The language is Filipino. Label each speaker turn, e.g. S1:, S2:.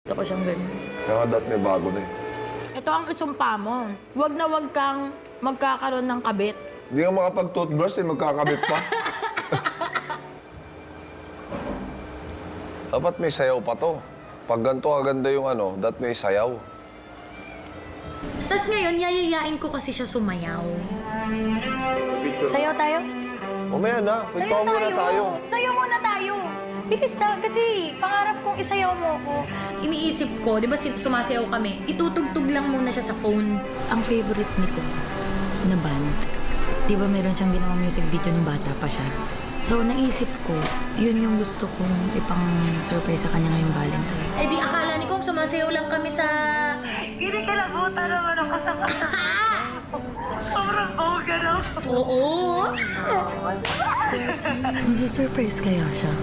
S1: Ako siyang ganyan.
S2: Kaya dat may bago na eh.
S1: Ito ang isumpa mo. Huwag na huwag kang magkakaroon ng kabit.
S2: Hindi ka makapag-toothbrush eh, magkakabit pa. Dapat may sayaw pa to. Pag ganito kaganda yung ano, dat may sayaw.
S3: Tapos ngayon, yayayain ko kasi siya sumayaw. Sayaw tayo?
S2: Mamaya na, kwentuhan muna tayo.
S3: Sayaw muna tayo. Bilis na, kasi pangarap kong isayaw mo ko. Iniisip ko, di ba sumasayaw kami, itutugtog lang muna siya sa phone. Ang favorite ni ko na band, di ba meron siyang ginawang music video nung bata pa siya. So naisip ko, yun yung gusto kong ipang-surprise sa kanya ngayong Valentine. Eh di akala ni Kong sumasayaw lang kami sa...
S4: Kinikilabutan naman ako sa kanya. Sobrang bongga na.
S3: Oo.
S1: Nasusurprise kaya siya?